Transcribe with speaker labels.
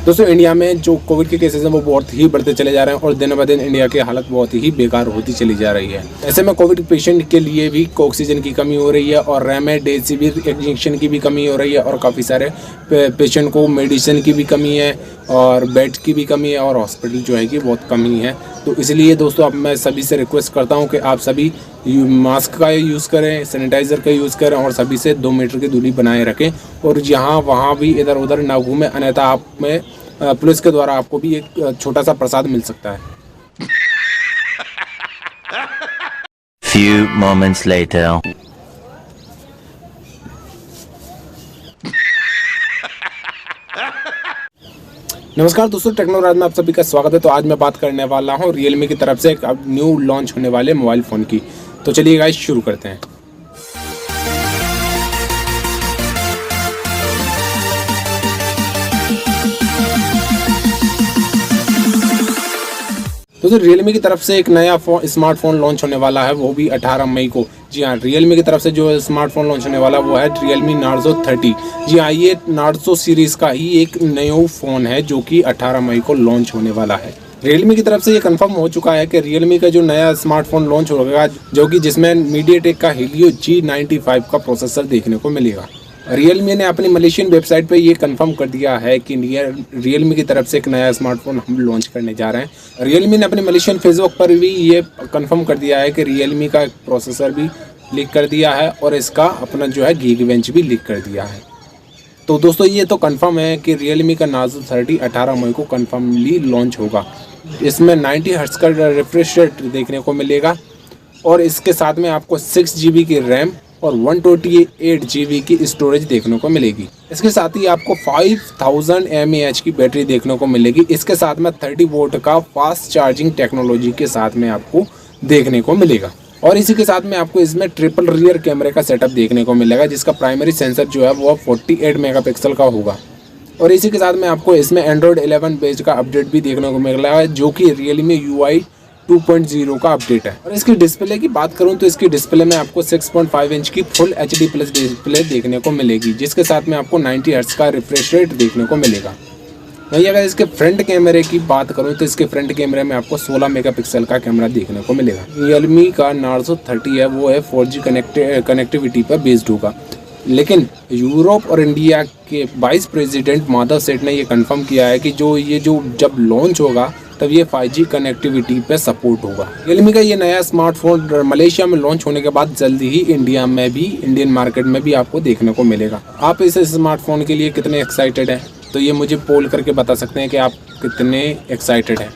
Speaker 1: दोस्तों इंडिया में जो कोविड के केसेस हैं वो बहुत ही बढ़ते चले जा रहे हैं और दिन ब दिन इंडिया की हालत बहुत ही बेकार होती चली जा रही है। ऐसे में कोविड पेशेंट के लिए भी ऑक्सीजन की कमी हो रही है और रेमडेसिविर इंजेक्शन की भी कमी हो रही है और काफ़ी सारे पेशेंट को मेडिसिन की भी कमी है और बेड की भी कमी है और हॉस्पिटल जो है कि बहुत कमी है। तो इसलिए दोस्तों अब मैं सभी से रिक्वेस्ट करता हूँ कि आप सभी मास्क का यूज़ करें, सैनिटाइज़र का यूज़ करें और सभी से 2 मीटर की दूरी बनाए रखें और यहाँ वहाँ भी इधर उधर ना घूमें, अन्यथा आप में पुलिस के द्वारा आपको भी एक छोटा सा प्रसाद मिल सकता है।
Speaker 2: Few moments later.
Speaker 1: नमस्कार दोस्तों, टेक्नो राज में आप सभी का स्वागत है। तो आज मैं बात करने वाला हूँ Realme की तरफ से एक अब न्यू लॉन्च होने वाले मोबाइल फ़ोन की। तो चलिए गाइस शुरू करते हैं। दोस्तों Realme की तरफ से एक नया स्मार्टफोन लॉन्च होने वाला है, वो भी 18 मई को। जी हाँ, Realme की तरफ से जो स्मार्टफोन लॉन्च होने वाला वो है Realme Narzo 30। जी हाँ, ये नार्जो सीरीज़ का ही एक नया फ़ोन है जो कि 18 मई को लॉन्च होने वाला है। Realme की तरफ से ये कंफर्म हो चुका है कि Realme का जो नया स्मार्टफोन लॉन्च होगा जो कि जिसमें मीडियाटेक का Helio G95 का प्रोसेसर देखने को मिलेगा। Realme ने अपनी मलेशियन वेबसाइट पे ये कंफर्म कर दिया है कि Realme की तरफ से एक नया स्मार्टफोन हम लॉन्च करने जा रहे हैं। Realme ने अपने मलेशियन फेसबुक पर भी ये कंफर्म कर दिया है कि Realme का प्रोसेसर भी लीक कर दिया है और इसका अपना जो है गीगाबेंच भी लीक कर दिया है। तो दोस्तों ये तो कंफर्म है कि Realme का Narzo 30 18 मई को कंफर्मली लॉन्च होगा। इसमें 90 हर्ट्ज का रिफ्रेश रेट देखने को मिलेगा और इसके साथ में आपको 6 GB की रैम और 128 GB की स्टोरेज देखने को मिलेगी। इसके साथ ही आपको 5000 mAh की बैटरी देखने को मिलेगी। इसके साथ में 30 वोल्ट का फास्ट चार्जिंग टेक्नोलॉजी के साथ में आपको देखने को मिलेगा और इसी के साथ में आपको इसमें ट्रिपल रियर कैमरे का सेटअप देखने को मिलेगा, जिसका प्राइमरी सेंसर जो है वो 48 मेगापिक्सल का होगा और इसी के साथ में आपको इसमें Android 11 बेस्ड का अपडेट भी देखने को मिलेगा जो कि Realme UI 2.0 का अपडेट है। और इसकी डिस्प्ले की बात करूं तो इसकी डिस्प्ले में आपको 6.5 इंच की फुल HD+ डिस्प्ले देखने को मिलेगी, जिसके साथ में आपको 90 हर्ट्ज का रिफ्रेश रेट देखने को मिलेगा। वहीं अगर इसके फ्रंट कैमरे की बात करूं तो इसके फ्रंट कैमरे में आपको 16 मेगापिक्सल का कैमरा देखने को मिलेगा। Realme का Narzo 30 है वो है 4G कनेक्टिविटी पर बेस्ड होगा, लेकिन यूरोप और इंडिया के वाइस प्रेसिडेंट माधव सेठ ने ये कंफर्म किया है कि जब लॉन्च होगा तब ये 5G कनेक्टिविटी पे सपोर्ट होगा। Realme का ये नया स्मार्टफोन मलेशिया में लॉन्च होने के बाद जल्दी ही इंडियन मार्केट में भी आपको देखने को मिलेगा। आप इस स्मार्टफोन के लिए कितने एक्साइटेड हैं? तो ये मुझे पोल करके बता सकते हैं कि आप कितने एक्साइटेड हैं।